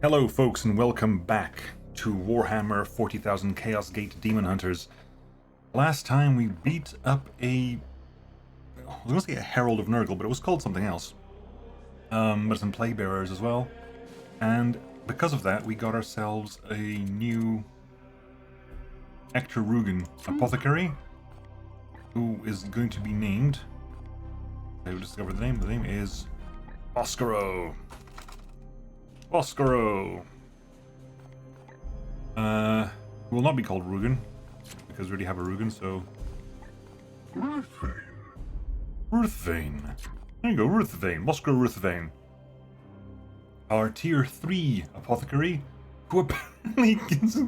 Hello folks and welcome back to Warhammer 40,000 Chaos Gate Daemonhunters. Last time we beat up I was going to say a Herald of Nurgle, but it was called something else. But some Plague Bearers as well. And because of that we got ourselves a new Rugen Apothecary, who is going to be named... I will discover the name. The name is Oscaro. Oscaro. Will not be called Rugen, because we already have a Rugen, so... Ruthvane. There you go, Ruthvane. Oscaro Ruthvane. Our tier 3 apothecary, who apparently gets...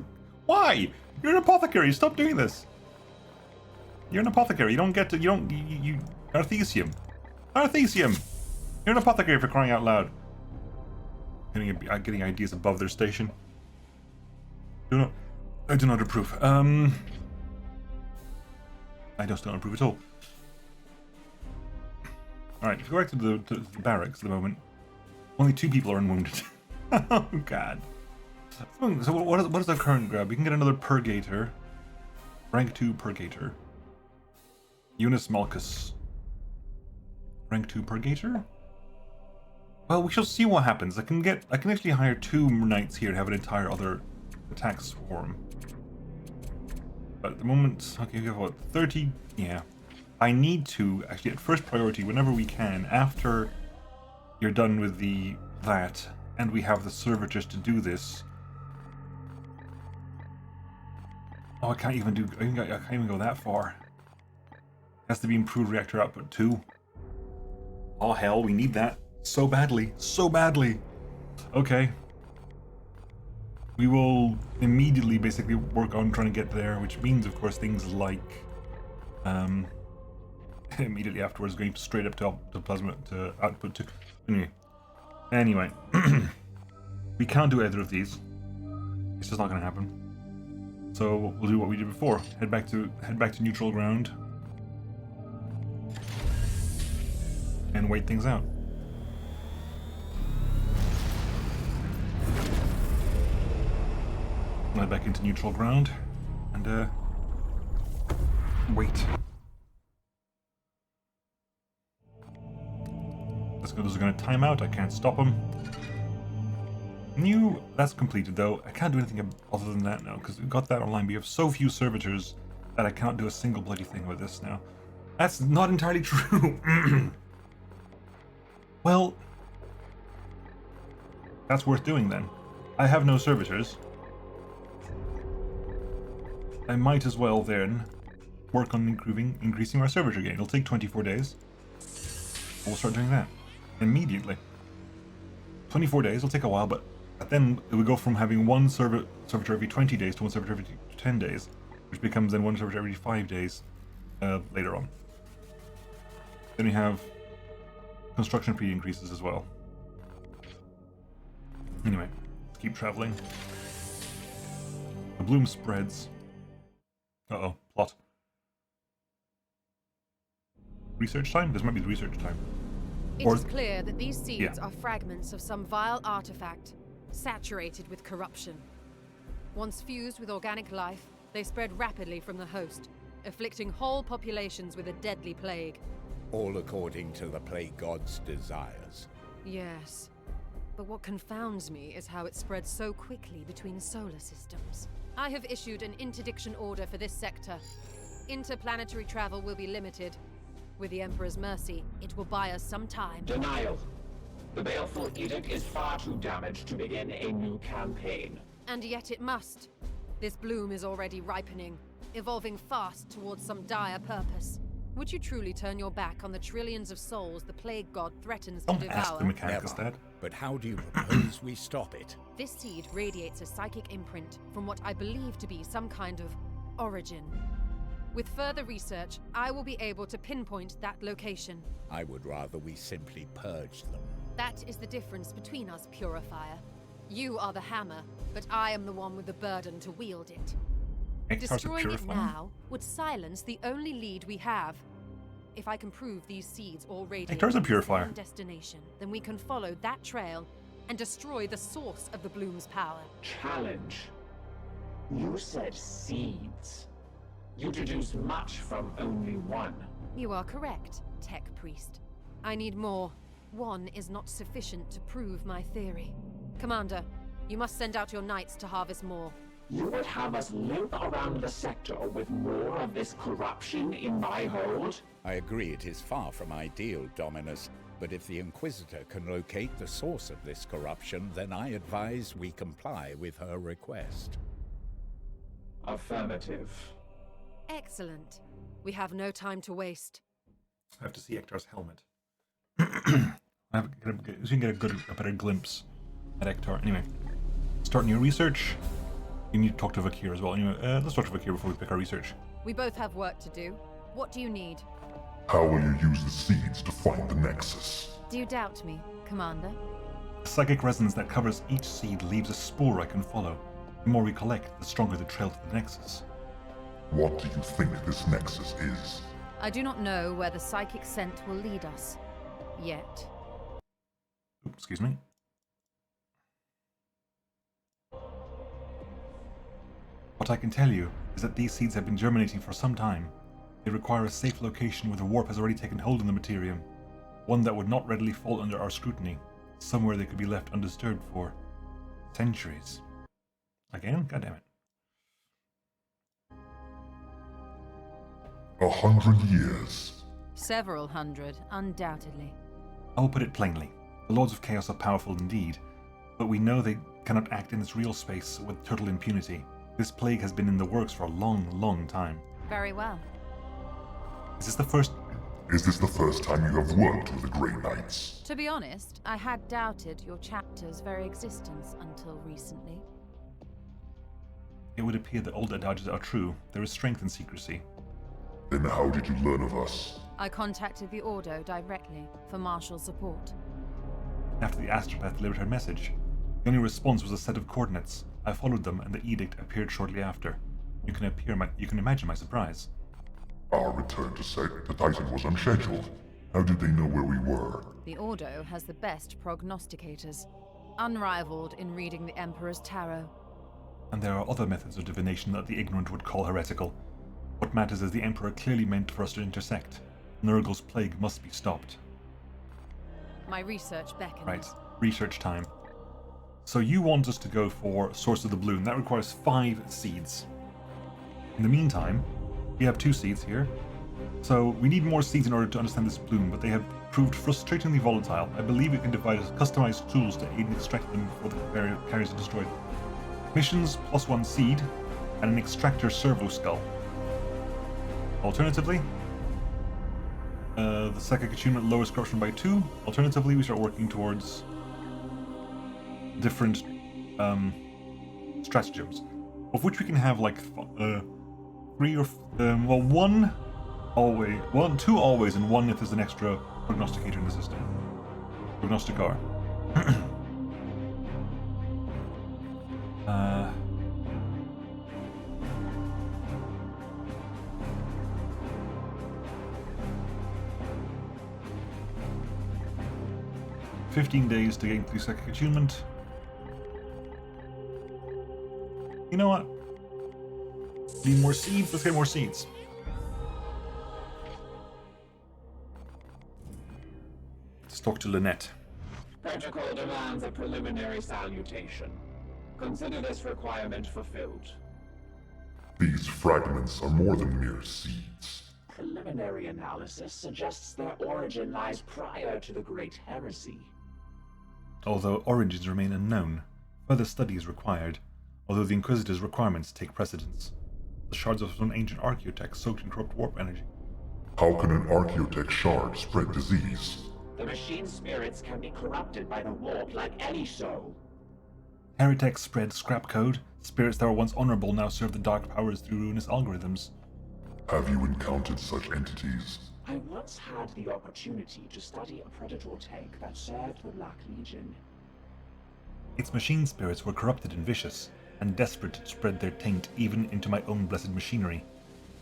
Why? You're an apothecary, stop doing this. You're an apothecary, you don't get to... You Arthesium. Arthesium! You're an apothecary for crying out loud. Getting ideas above their station. I do not approve. I just don't approve at all. Alright, if we go back to the barracks at the moment, only 2 people are unwounded. Oh god. So what is our current grab? We can get another Purgator. Rank 2 Purgator. Eunice Malchus. Rank 2 Purgator? Well, we shall see what happens. I can actually hire 2 knights here to have an entire other attack swarm. But at the moment, okay, we have what, 30? Yeah. I need to, actually at first priority, whenever we can, after you're done with that, and we have the servitors to do this. Oh, I can't even go that far. Has to be improved reactor output 2. Oh hell, we need that. So badly, so badly. Okay. We will immediately basically work on trying to get there, which means, of course, things like immediately afterwards going straight up to plasma to output 2. Anyway, we can't do either of these. It's just not going to happen. So we'll do what we did before. Head back to neutral ground and wait things out. Head back into neutral ground and wait. This is going to time out. I can't stop him. That's completed though. I can't do anything other than that now because we've got that online. We have so few servitors that I can't do a single bloody thing with this now. That's not entirely true. Well, that's worth doing then. I have no servitors. I might as well then work on increasing our servitor gain. It'll take 24 days. We'll start doing that immediately. 24 days will take a while, but then it would go from having one servitor every 20 days to one servitor every 10 days, which becomes then one servitor every 5 days later on. Then we have construction speed increases as well. Anyway, let's keep traveling. The bloom spreads. Uh-oh, plot. Research time? This might be the research time. It is clear that these seeds are fragments of some vile artifact, saturated with corruption. Once fused with organic life, they spread rapidly from the host, afflicting whole populations with a deadly plague. All according to the plague god's desires. Yes. But what confounds me is how it spreads so quickly between solar systems. I have issued an interdiction order for this sector. Interplanetary travel will be limited. With the Emperor's mercy, it will buy us some time. Denial. The baleful edict is far too damaged to begin a new campaign. And yet it must. This bloom is already ripening, evolving fast towards some dire purpose. Would you truly turn your back on the trillions of souls the plague god threatens to devour? Ask the mechanic instead. But how do you propose we stop it? This seed radiates a psychic imprint from what I believe to be some kind of origin. With further research, I will be able to pinpoint that location. I would rather we simply purge them. That is the difference between us, Purifier. You are the hammer, but I am the one with the burden to wield it. Destroying it now would silence the only lead we have. If I can prove these seeds all radiate to the same destination, then we can follow that trail and destroy the source of the bloom's power. Challenge. You said seeds. You deduce much from only one. You are correct, Tech Priest. I need more. One is not sufficient to prove my theory. Commander, you must send out your knights to harvest more. You would have us limp around the sector with more of this corruption in my hold? I agree it is far from ideal, Dominus, but if the Inquisitor can locate the source of this corruption, then I advise we comply with her request. Affirmative. Excellent. We have no time to waste. I have to see Ektar's helmet. I can get a better glimpse at Ektar. Anyway, start new research. You need to talk to Vakir as well. Anyway, let's talk to Vakir before we pick our research. We both have work to do. What do you need? How will you use the seeds to find the Nexus? Do you doubt me, Commander? The psychic resonance that covers each seed leaves a spore I can follow. The more we collect, the stronger the trail to the Nexus. What do you think this Nexus is? I do not know where the psychic scent will lead us. Yet. Oops, excuse me. What I can tell you is that these seeds have been germinating for some time. They require a safe location where the warp has already taken hold in the materium. One that would not readily fall under our scrutiny. Somewhere they could be left undisturbed for centuries. Again? God damn it. 100 years. Several hundred, undoubtedly. I will put it plainly. The Lords of Chaos are powerful indeed, but we know they cannot act in this real space with total impunity. This plague has been in the works for a long, long time. Very well. Is this the first time you have worked with the Grey Knights? To be honest, I had doubted your chapter's very existence until recently. It would appear that old adages are true. There is strength in secrecy. Then how did you learn of us? I contacted the Ordo directly for martial support. After the astropath delivered her message, the only response was a set of coordinates. I followed them, and the edict appeared shortly after. You can imagine my surprise. Our return to Titan was unscheduled. How did they know where we were? The Ordo has the best prognosticators, unrivaled in reading the Emperor's tarot. And there are other methods of divination that the ignorant would call heretical. What matters is the Emperor clearly meant for us to intersect. Nurgle's plague must be stopped. My research beckons. Right, research time. So you want us to go for Source of the Bloom. That requires 5 seeds. In the meantime, we have 2 seeds here. So we need more seeds in order to understand this bloom, but they have proved frustratingly volatile. I believe we can devise customized tools to aid in extracting them before the carriers are destroyed. Missions +1 seed, and an extractor servo skull. Alternatively, the psychic attunement lowers corruption by 2. Alternatively, we start working towards different stratagems, of which we can have like 3 or 1 always, 2 always, and 1 if there's an extra prognosticator in the system. Prognosticar. 15 days to gain 3 psychic attunement. You know what? Need more seeds? Let's get more seeds. Let's talk to Lynette. Protocol demands a preliminary salutation. Consider this requirement fulfilled. These fragments are more than mere seeds. Preliminary analysis suggests their origin lies prior to the Great Heresy. Although origins remain unknown, further study is required, although the Inquisitor's requirements take precedence. The shards of some ancient archaeotech soaked in corrupt warp energy. How can an archaeotech shard spread disease? The machine spirits can be corrupted by the warp like any soul. Heretic spread scrap code. Spirits that were once honorable now serve the dark powers through ruinous algorithms. Have you encountered such entities? I once had the opportunity to study a predator tank that served the Black Legion. Its machine spirits were corrupted and vicious, and desperate to spread their taint even into my own blessed machinery.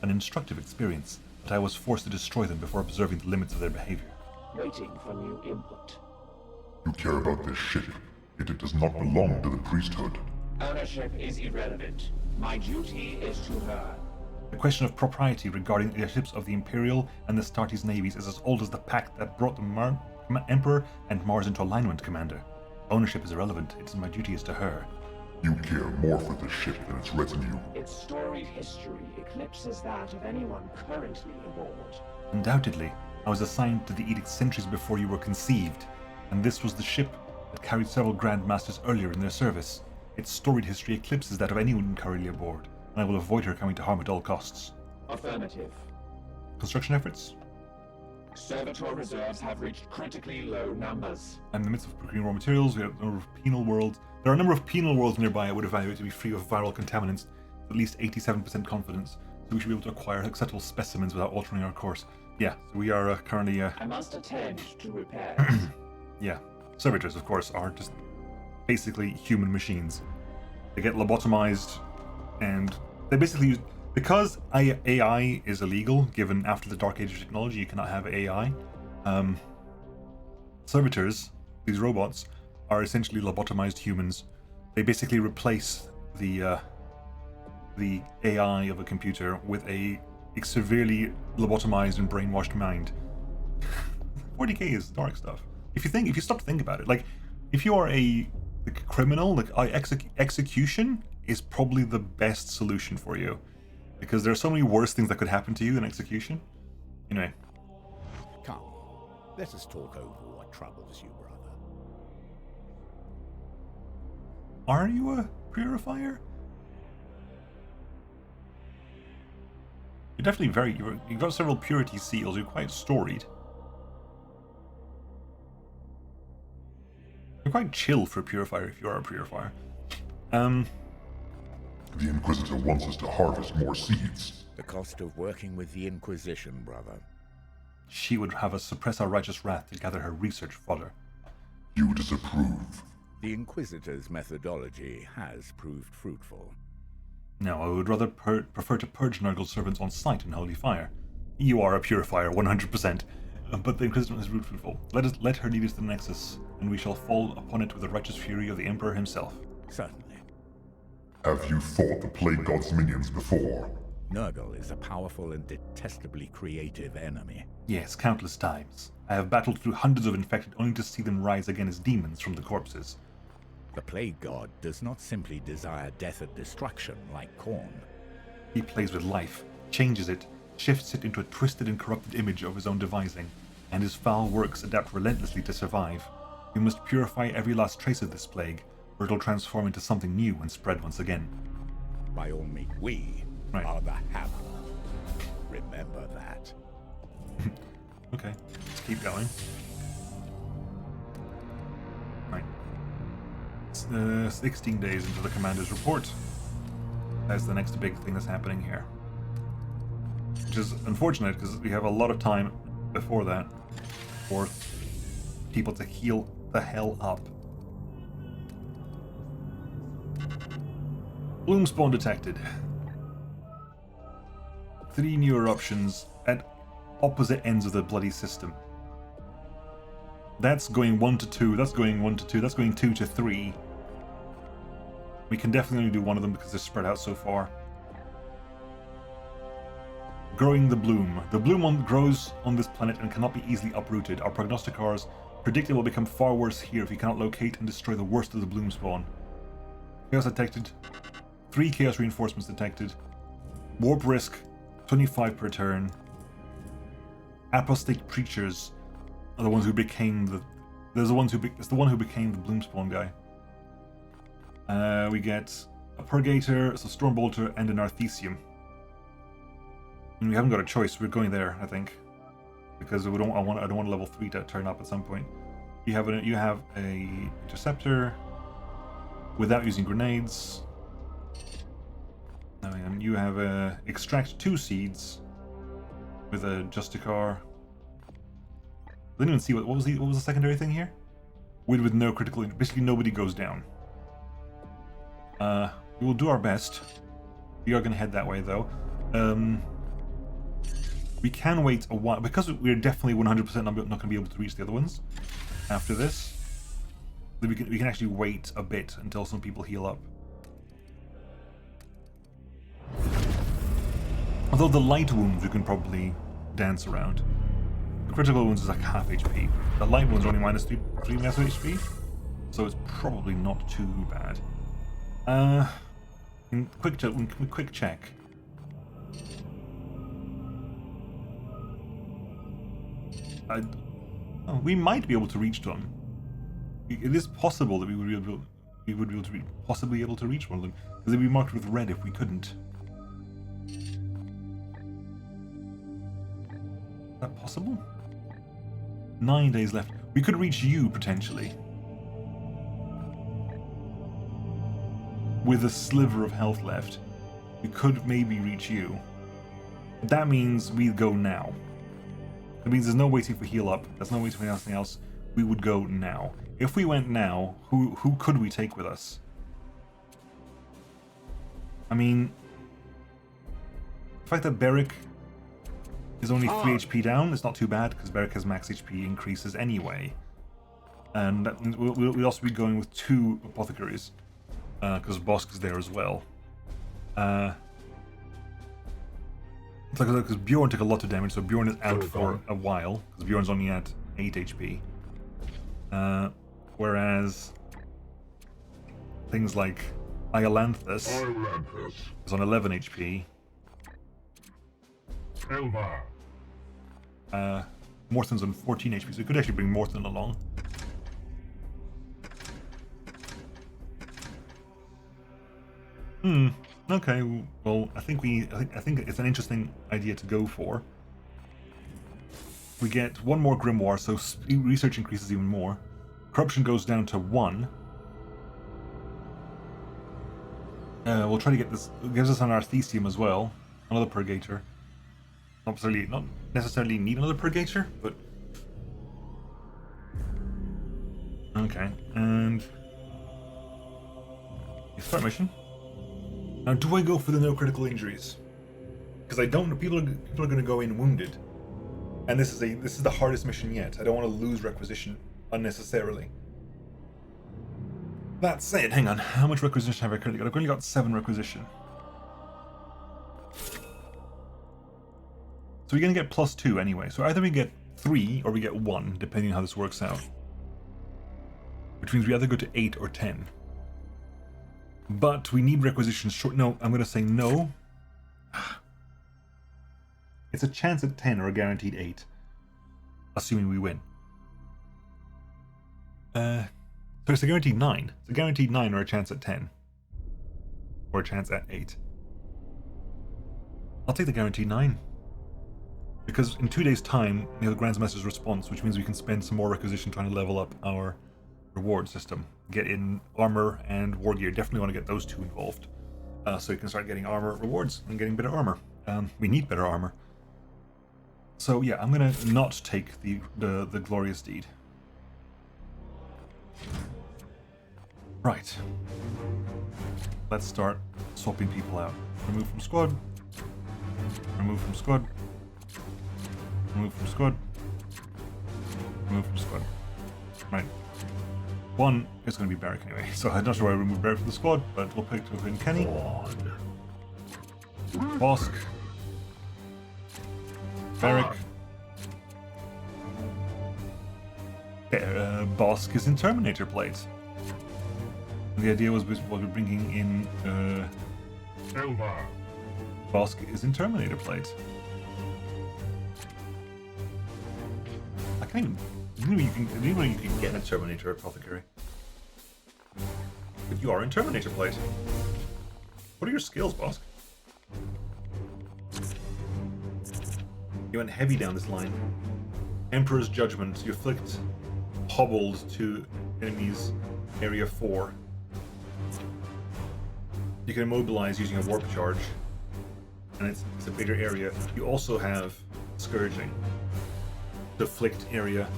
An instructive experience, but I was forced to destroy them before observing the limits of their behavior. Waiting for new input. You care about this ship. yet it does not belong to the priesthood. Ownership is irrelevant. My duty is to her. The question of propriety regarding the ships of the Imperial and the Astartes navies is as old as the pact that brought the Emperor and Mars into alignment, Commander. Ownership is irrelevant. It is my duty as to her. You care more for the ship than its retinue. Its storied history eclipses that of anyone currently aboard. Undoubtedly, I was assigned to the Edict centuries before you were conceived, and this was the ship that carried several Grand Masters earlier in their service. Its storied history eclipses that of anyone currently aboard, and I will avoid her coming to harm at all costs. Affirmative. Construction efforts? Servitor reserves have reached critically low numbers. I'm in the midst of procuring raw materials. We have a number of penal worlds. There are a number of penal worlds nearby I would evaluate to be free of viral contaminants, with at least 87% confidence, so we should be able to acquire acceptable specimens without altering our course. Yeah, so we are currently... I must attend to repairs. Yeah. Servitors, of course, are just basically human machines. They get lobotomized, and they basically use... Because AI is illegal, given after the Dark Age of technology, you cannot have AI. Servitors, these robots, are essentially lobotomized humans. They basically replace the AI of a computer with a severely lobotomized and brainwashed mind. 40K is dark stuff. If you stop to think about it, like if you are a criminal, like execution is probably the best solution for you, because there are so many worse things that could happen to you than execution. Anyway. Come, let us talk over what troubles you, brother. Are you a purifier? You're definitely you've got several purity seals. You're quite storied. You're quite chill for a purifier if you are a purifier. The Inquisitor wants us to harvest more seeds. The cost of working with the Inquisition, brother. She would have us suppress our righteous wrath to gather her research fodder. You disapprove. The Inquisitor's methodology has proved fruitful. No, I would rather prefer to purge Nurgle servants on sight in holy fire. You are a purifier, 100%. But the Inquisitor is fruitful. Let her lead us to the Nexus, and we shall fall upon it with the righteous fury of the Emperor himself. Certainly. Have you fought the Plague God's minions before? Nurgle is a powerful and detestably creative enemy. Yes, countless times. I have battled through hundreds of infected only to see them rise again as demons from the corpses. The Plague God does not simply desire death and destruction like Khorne. He plays with life, changes it, shifts it into a twisted and corrupted image of his own devising, and his foul works adapt relentlessly to survive. We must purify every last trace of this plague, or it'll transform into something new and spread once again. By all means, we are the hammer. Remember that. Okay, let's keep going. Right. It's 16 days into the commander's report. That's the next big thing that's happening here. Which is unfortunate, because we have a lot of time before that for people to heal the hell up. Bloom spawn detected. 3 new eruptions at opposite ends of the bloody system. That's going 1 to 2, that's going 1 to 2, that's going 2 to 3. We can definitely only do one of them because they're spread out so far. Growing the bloom. The bloom grows on this planet and cannot be easily uprooted. Our prognosticators predict it will become far worse here if we cannot locate and destroy the worst of the bloom spawn. Chaos detected. 3 chaos reinforcements detected. Warp risk, 25 per turn. Apostate preachers are the ones who became the... It's the one who became the bloom spawn guy. We get a purgator, so stormbolter, and an arthesium. And we haven't got a choice. We're going there, I think, because I don't want level 3 to turn up at some point. You have a interceptor without using grenades. You have a extract 2 seeds with a Justicar. I didn't even see what was the secondary thing here? With no critical. Basically, nobody goes down. We will do our best. We are going to head that way, though. We can wait a while, because we're definitely 100% not going to be able to reach the other ones after this. We can actually wait a bit until some people heal up. Although the light wounds you can probably dance around. The critical wounds is like half HP. The light wounds are only minus 3 less HP, so it's probably not too bad. Quick check. We might be able to reach them. It is possible that we would be able to possibly able to reach one of them, because they'd be marked with red if we couldn't. Is that possible? 9 days left. We could reach you potentially. With a sliver of health left, we could maybe reach you. That means we go now. That means there's no waiting for heal up. There's no waiting for anything else. We would go now. If we went now, who could we take with us? I mean, the fact that Beric is only 3 HP down, it's not too bad, because Beric has max HP increases anyway. And we'll also be going with 2 apothecaries, because Bosk is there as well. It's like because Bjorn took a lot of damage, so Bjorn is out for a while, because Bjorn's only at 8 HP. Whereas things like Iolanthus is on 11 HP. Morthen's on 14 HP, so we could actually bring Morthen along. Okay, well, I think it's an interesting idea to go for. We get 1 more grimoire, so research increases even more. Corruption goes down to 1. We'll try to get this. It gives us an Arthesium as well, another Purgator. Not necessarily need another Purgator, but okay. And start mission. Now, do I go for the no critical injuries? Because I don't know. People are going to go in wounded, and this is the hardest mission yet. I don't want to lose requisition unnecessarily. That said, hang on. How much requisition have I currently got? I've only got 7 requisition. So we're going to get +2 anyway. So either we get 3 or we get 1, depending on how this works out. Which means we either go to 8 or 10. But we need requisitions short. No, I'm going to say no. It's a chance at 10 or a guaranteed 8. Assuming we win. So it's a guaranteed 9. It's a guaranteed 9 or a chance at 10. Or a chance at 8. I'll take the guaranteed 9. Because in 2 days' time, we have the Grandmaster's response, which means we can spend some more requisition trying to level up our reward system. Get in armor and war gear. Definitely want to get those 2 involved. So you can start getting armor rewards and getting better armor. We need better armor. So yeah, I'm gonna not take the glorious deed. Right. Let's start swapping people out. Remove from squad. Remove from squad. Remove from squad. Remove from squad. Right. 1 is going to be Beric anyway, so I'm not sure why I removed Beric from the squad, but we'll pick in Kenny. Bosk. Beric. Bosk is in Terminator plate. And the idea was we're bringing in Bosk is in Terminator plate. I can't even. You can get a Terminator apothecary. But you are in Terminator plate. What are your skills, Bosk? You went heavy down this line. Emperor's Judgment. You afflict hobbled to enemies area 4. You can immobilize using a warp charge. And it's a bigger area. You also have Scourging. To afflict area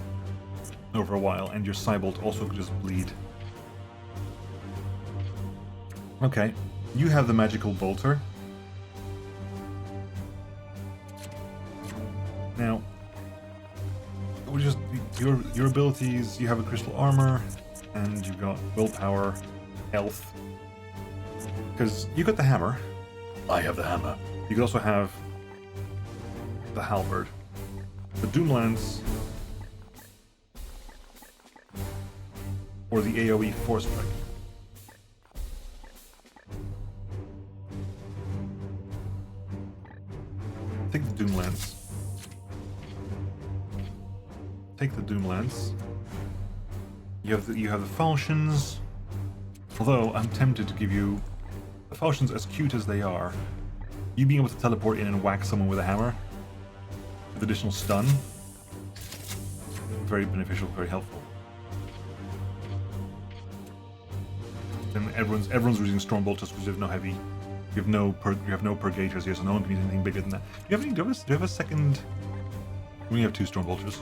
over a while, and your Cybolt also could just bleed. Okay, you have the magical bolter. Now, we just your abilities. You have a crystal armor. And you've got willpower, health. Because you got the hammer. I have the hammer. You could also have the halberd. The Doom Lance. Or the AoE Force Strike. Take the Doom Lance. Take the Doom Lance. You have the falchions. Although I'm tempted to give you the falchions, as cute as they are. You being able to teleport in and whack someone with a hammer with additional stun. Very beneficial, very helpful. Then everyone's using storm bolters because you have no heavy. You have no purgators here, so no one can use anything bigger than that. Do you have a second? We only have 2 storm bolters.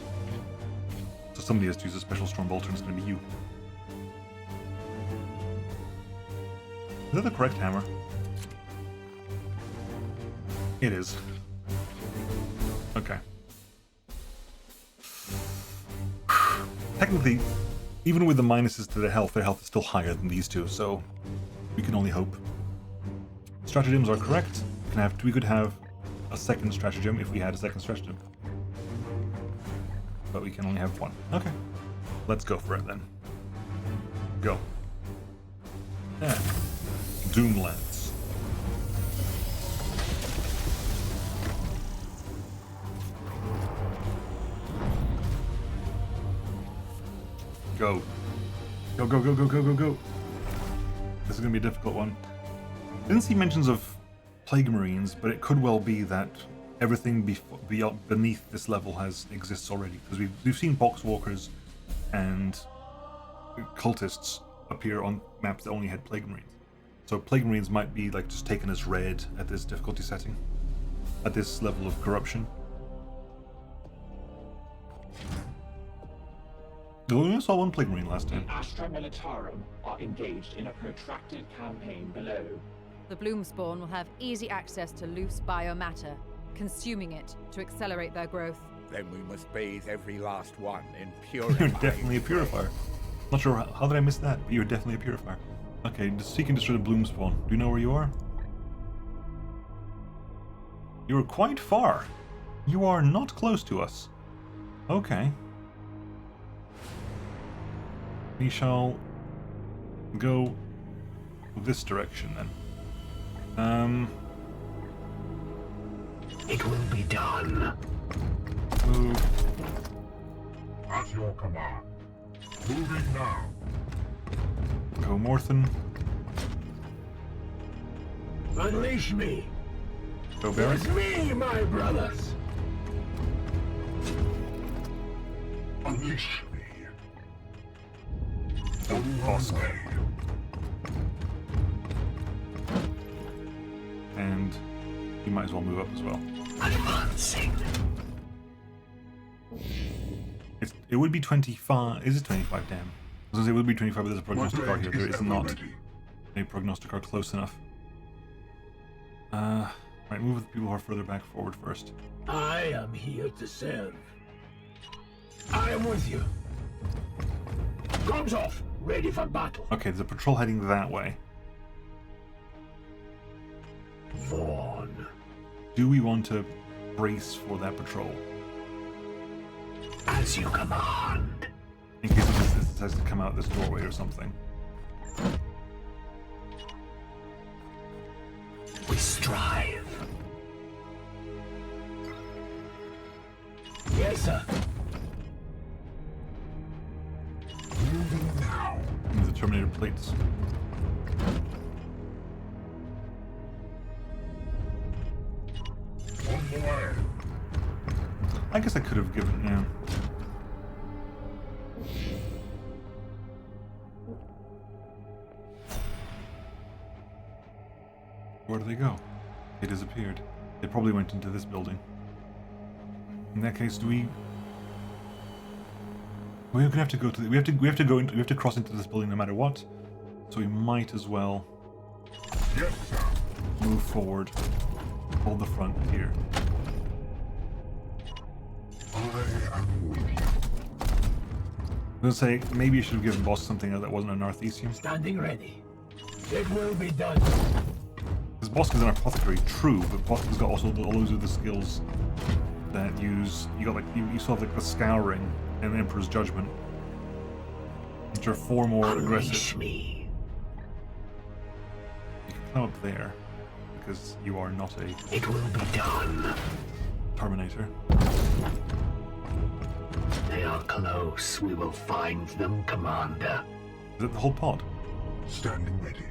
So somebody has to use a special storm bolter, and it's going to be you. Is that the correct hammer? It is. Okay. Technically, even with the minuses to their health is still higher than these two, so we can only hope. Stratagems are correct. We could have a second stratagem if we had a second stratagem. But we can only have one. Okay. Let's go for it then. Go. Yeah. Doom Lance. Go. Go, go, go, go, go, go, go. This is going to be a difficult one. Didn't see mentions of Plague Marines, but it could well be that everything beneath this level exists already. Because we've seen Boxwalkers and cultists appear on maps that only had Plague Marines. So Plague Marines might be like just taken as read at this difficulty setting, at this level of corruption. We only saw one Plague Marine last time. The Astra Militarum are engaged in a protracted campaign below. The Bloomspawn will have easy access to loose biomatter, consuming it to accelerate their growth. Then we must bathe every last one in You're purifying. definitely a purifier. Not sure how did I miss that, but you're definitely a purifier. Okay, seek and destroy the Bloomspawn. Do you know where you are? You are quite far. You are not close to us. Okay. We shall go this direction then. It will be done. Move. At your command. Moving now. Go Morthen. Unleash me. Go Baron. It's me, my brothers. Unleash me. Oscar. And you might as well move up as well. Advancing. It would be 25. Is it 25? Damn. I was gonna say it would be 25, but there's a prognosticar here. There is not a prognosticar close enough. Right, move with the people who are further back forward first. I am here to serve. I am with you. Guns off. Ready for battle. Okay, there's a patrol heading that way. Vaughn. Do we want to brace for that patrol? As you command. In case this has to come out this doorway or something. We strive. Yes, sir. Moving now. Move the Terminator plates. On the way. I guess I could have given, yeah. Where do they go? They disappeared. They probably went into this building. In that case, do we? We're gonna have to go to. We have to cross into this building no matter what. So we might as well Yes, sir. move forward, hold the front here. I am with you. I was gonna say, maybe you should have given Bosk something that wasn't a Northeastern. Standing ready. It will be done. Because Bosk is an apothecary, true, but Bosk has got also all those other skills that use. You got like you still have like the Scouring and Emperor's Judgment, which are 4 more aggressive. Me. You can climb up there because you are not a It will be done. Terminator. They are close. We will find them, Commander. Is it the whole pod? Standing ready.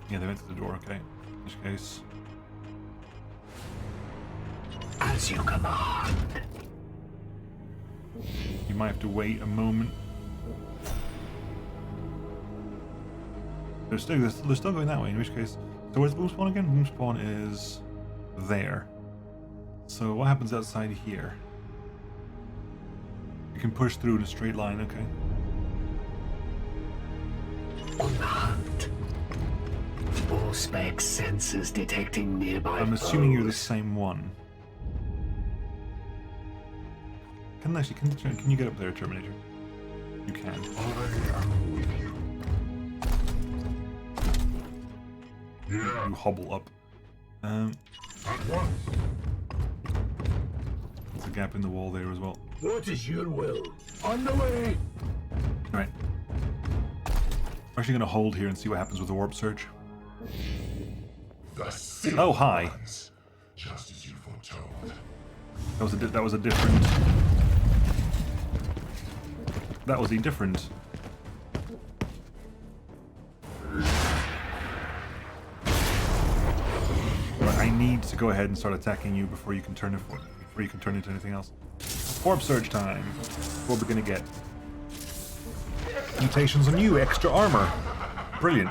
Yeah, they went to the door. Okay. In which case, As you command. you might have to wait a moment. They're still going that way. In which case, so where's the boom spawn again? Boom spawn is there. So what happens outside here? You can push through in a straight line. Okay. On the hunt. All spec sensors detecting nearby I'm assuming you're the foes. same one. Can you get up there, Terminator? You can. I am with you. Yeah, You hobble up. at once. There's a gap in the wall there as well. What is your will? On the way. Alright. We're actually going to hold here and see what happens with the warp surge. The silly Oh, hi. ones, just as you foretold. That was a different. That was a different. Right, I need to go ahead and start attacking you before you can turn into anything else. Warp surge time. What we're gonna get? Mutations on you, extra armor. Brilliant.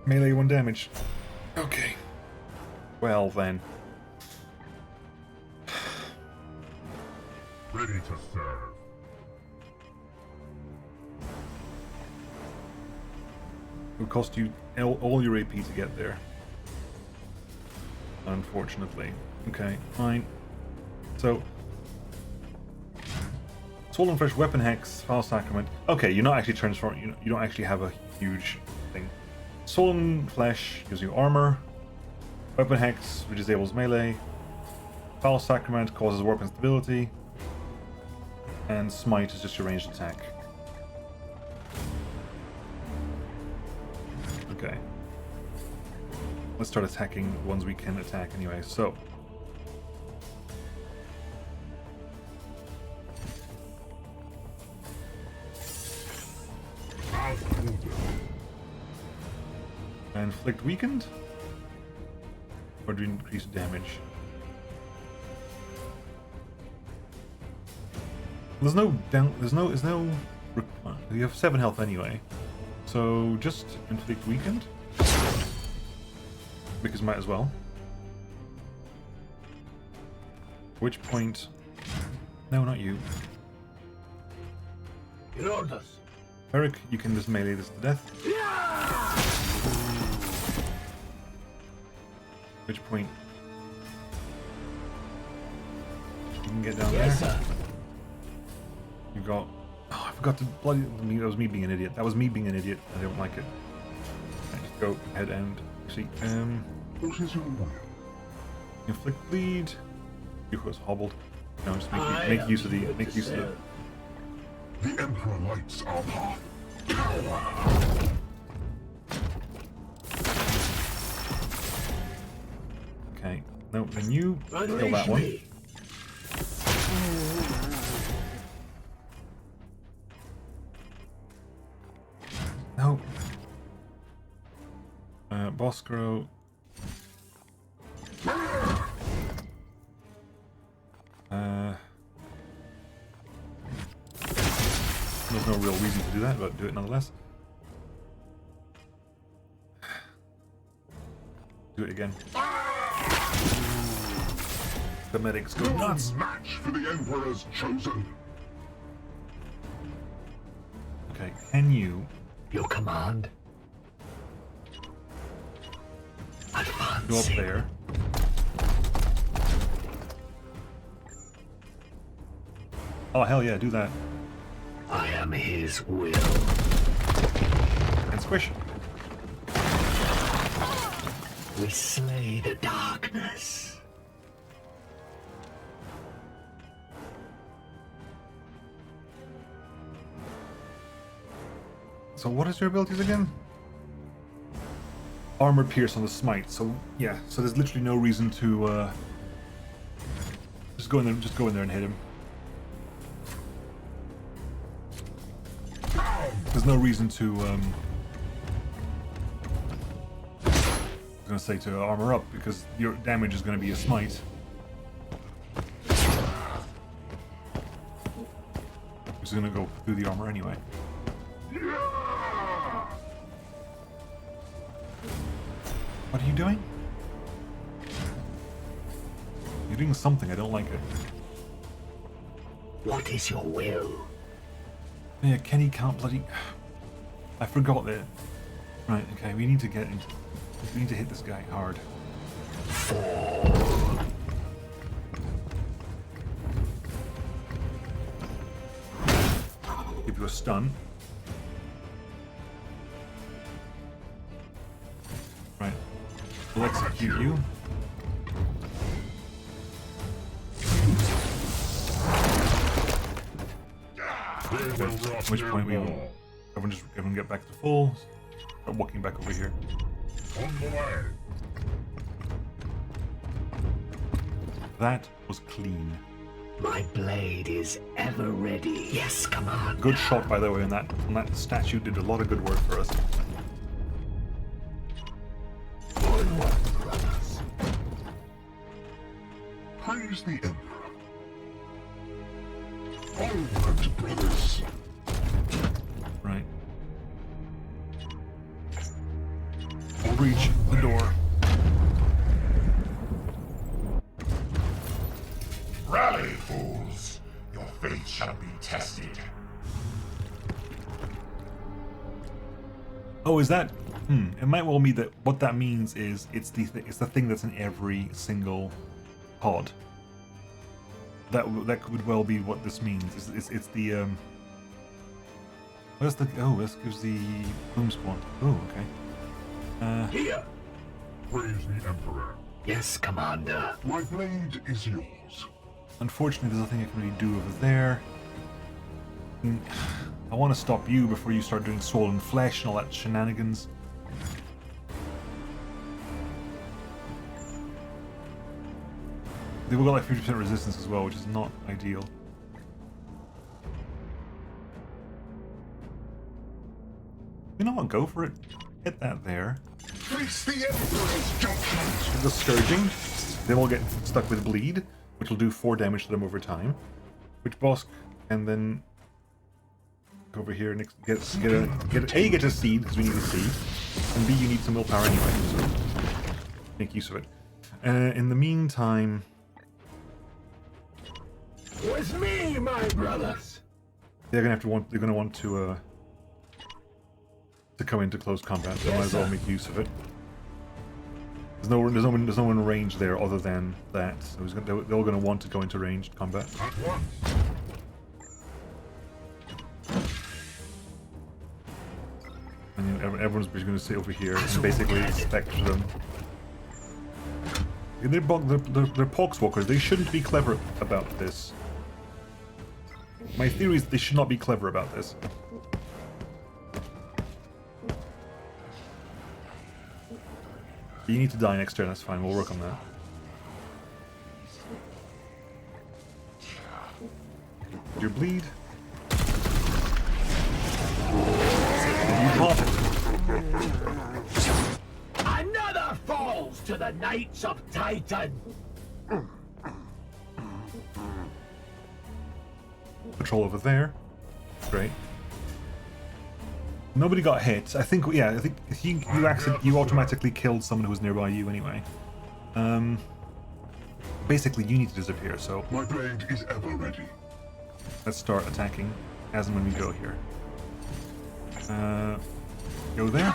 Melee 1 damage. Okay. Well then. Ready to serve. It would cost you all your AP to get there. Unfortunately. Okay, fine. So, Swollen Flesh, Weapon Hex, Foul Sacrament. Okay, you're not actually transforming. You don't actually have a huge thing. Swollen Flesh gives you armor. Weapon Hex, which disables melee. Foul Sacrament causes warp instability. And Smite is just your ranged attack. Okay. Let's start attacking the ones we can attack anyway. So. Inflict weakened? Or do you increase damage? There's no you have 7 health anyway. So just inflict weakened. Because might as well. Which point? No, not you. Your orders. Eric, you can just melee this to death. Which point? You can get down Yes, there. sir. You got. Oh, I forgot to bloody. That was me being an idiot. That was me being an idiot. I don't like it. Right, just go ahead and see. What is your will? Inflict bleed. You was hobbled. No, just I make am use of the. here Make to use of the. serve. The Emperor lights our path. Okay. No, then you kill that Unleash one. me. No. Boscro. There's no real reason to do that, but do it nonetheless. Do it again. The medics go nuts. Match for the Emperor's chosen. Okay, can you? Your command. Go up there. Oh, hell yeah, do that. I am his will. And squish. We slay the darkness. So what is your abilities again? Armor pierce on the smite. So yeah, so there's literally no reason to just go in there and hit him. There's no reason to I was gonna say to armor up because your damage is gonna be a smite. Which is gonna go through the armor anyway. What are you doing? You're doing something, I don't like it. What is your will? Yeah, Kenny can't bloody... I forgot that. Right, okay, we need to get into... We need to hit this guy hard. Give you a stun. Right. We'll execute you. At which point we will everyone get back to full. Start walking back over here. That was clean. My blade is ever ready. Yes, Commander. Good shot, by the way, on that statue. Did a lot of good work for us. Onward, brothers. Praise the Emperor. Onward, brothers. Right. Breach the door. Rally, fools. Your fate shall be tested. Oh, is that? It might well be that what that means is it's the thing that's in every single pod. That could well be what this means. It's the Where's the? Oh, this gives the boom spawn. Oh, okay. Here. Praise the Emperor. Yes, Commander. My blade is yours. Unfortunately, there's nothing I can really do over there. I want to stop you before you start doing swollen flesh and all that shenanigans. They've got like 50% resistance as well, which is not ideal. You know what? Go for it. Hit that there. Face the Emperor's judgment. The Scourging. They will get stuck with Bleed, which will do 4 damage to them over time. Which boss can then go over here and get A, get a seed, because we need a seed, and B, you need some willpower anyway, so make use of it. In the meantime... With me, my brothers. They're gonna want to come into close combat, so I might as well make use of it. There's no one in range there other than that, so they're all gonna want to go into ranged combat. At once. And everyone's just gonna sit over here and basically expect them. They're poxwalkers. They shouldn't be clever about this. My theory is they should not be clever about this. You need to die next turn, that's fine, we'll work on that. Your bleed. You pop it. Another falls to the Knights of Titan. Patrol over there. Great. Nobody got hit. I think you automatically killed someone who was nearby you anyway. Basically, you need to disappear. So My blade is ever ready. let's start attacking as and when we go here. Go there.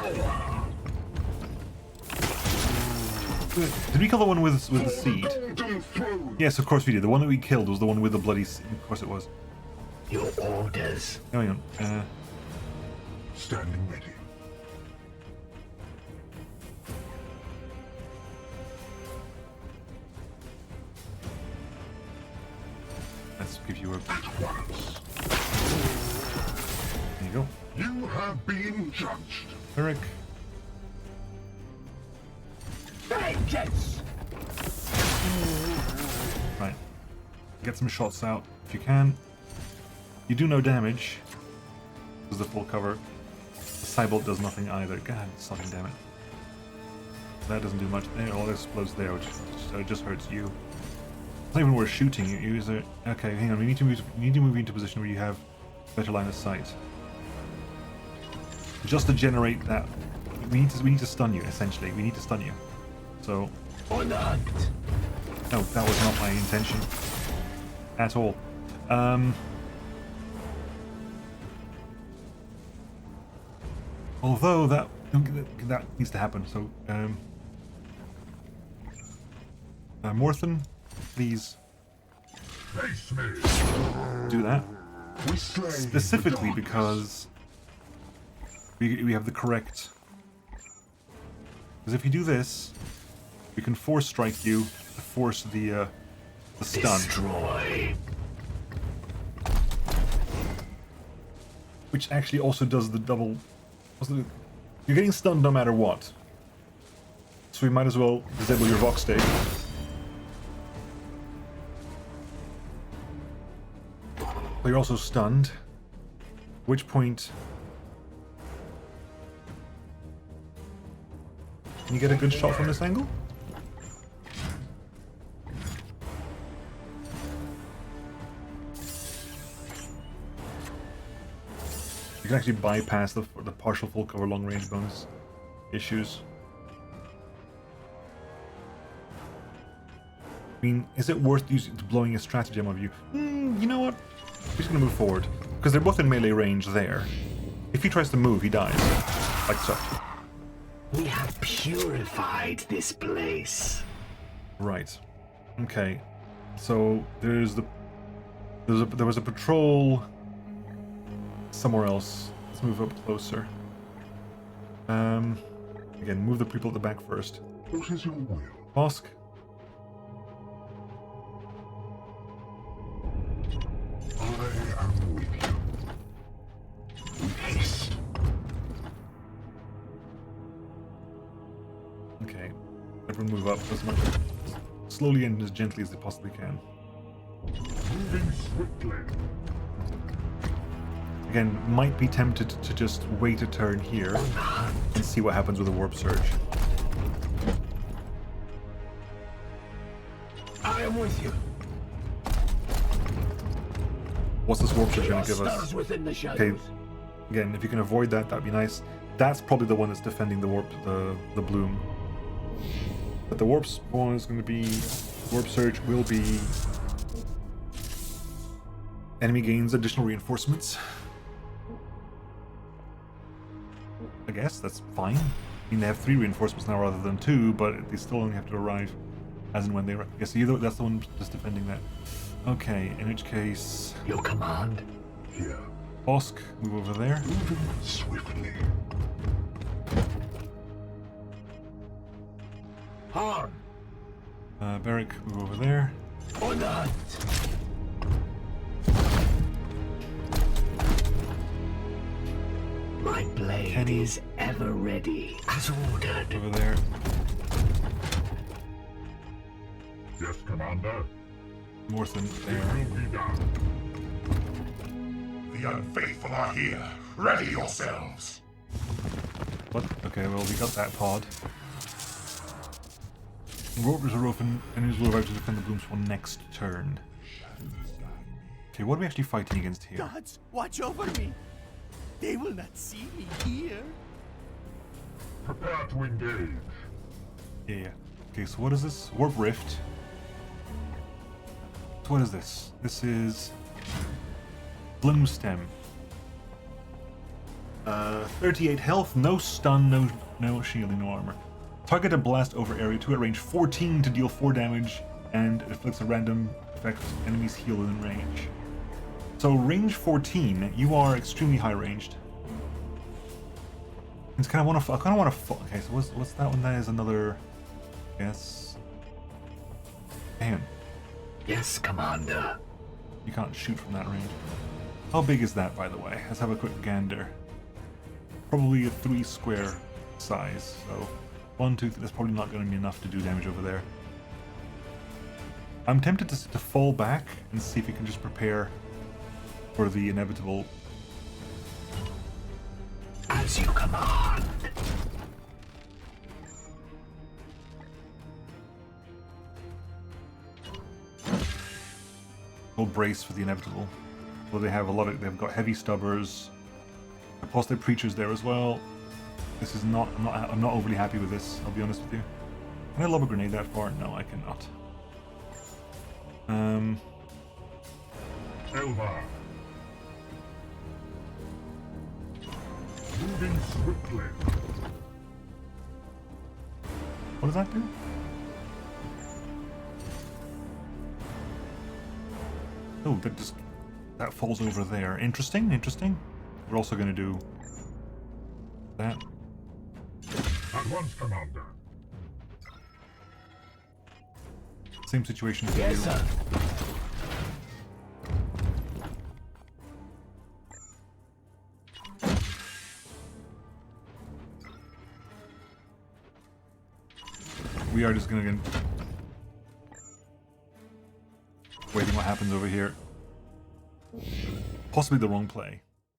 Did we kill the one with the seed? Yes, of course we did. The one that we killed was the one with the bloody seed. Of course it was. Your orders. Oh, hang on. Standing ready. Let's give you a... At once. There you go. You have been judged. Eric. Vengeance! Right. Get some shots out if you can. You do no damage. This is the full cover. The Cybolt does nothing either. God, something, damn it. That doesn't do much. It all explodes there, which so it just hurts you. It's not even worth shooting. You use it. Okay, hang on. We need to move into a position where you have better line of sight. Just to generate that, we need to stun you. Essentially, we need to stun you. So. On the hunt. No, that was not my intention at all. Although that needs to happen. So, Morthen, please Face me. do that. We slay Specifically the because we have the correct. Because if you do this, we can force strike you to force the stun, Destroy. which actually also does the double. You're getting stunned no matter what, so we might as well disable your Vox stake. But you're also stunned. At which point, can you get a good shot from this angle? You can actually bypass the partial full cover long range bonus issues. I mean, is it worth blowing a stratagem of you? You know what? We're just gonna move forward because they're both in melee range there. If he tries to move, he dies, like so. We have purified this place. Right. Okay. So there was a patrol somewhere else. Let's move up closer. Again, move the people at the back first. What is your will? Bosk. I am with you. With haste. Okay. Everyone move up as much slowly and as gently as they possibly can. Moving swiftly. Again, might be tempted to just wait a turn here and see what happens with a warp surge. I am with you. What's this warp surge going to give us? Stars within the Okay, shadows. again, if you can avoid that, that'd be nice. That's probably the one that's defending the warp, the bloom. But the warp spawn is going to be, warp surge will be enemy gains additional reinforcements. I guess that's fine. I mean, they have 3 reinforcements now rather than 2, but they still only have to arrive as and when they arrive. Yes, either that's the one just defending that. Okay, in which case, Your command. Here. Bosk, move over there. Moving swiftly. Harm. Beric, move over there. On the hunt. My blade Kenny. is ever ready, as ordered. Over there. Yes, Commander. Morthen It there. will be done. The unfaithful are here. Ready yourselves. What? Okay, well, we got that pod. Rovers are open, enemies will arrive to defend the bloom spawn next turn. Okay, what are we actually fighting against here? Gods, watch over me. They will not see me here. Prepare to engage. Yeah. Okay, so what is this? Warp Rift. So what is this? This is Bloom Stem. 38 health, no stun, no shielding, no armor. Target a blast over area 2 at range 14 to deal 4 damage, and it inflicts a random effect enemies heal within range. So range 14, you are extremely high ranged. I kind of want to. Okay, so what's that one? That is another. Yes. Damn. Yes, Commander. You can't shoot from that range. How big is that, by the way? Let's have a quick gander. Probably a 3 square size. So 1, 2, 3. That's probably not going to be enough to do damage over there. I'm tempted to fall back and see if we can just prepare for the inevitable. As you command. We'll brace for the inevitable. Well, they have a lot of. They've got heavy stubbers. Apostate preachers there as well. This is not. I'm not overly happy with this. I'll be honest with you. Can I lob a grenade that far? No, I cannot. Elva. Moving swiftly. What does that do? Oh, that falls over there. Interesting, interesting. We're also going to do that. At once, Commander. Same situation for Yes, you. sir. We are just going to waiting what happens over here. Possibly the wrong play.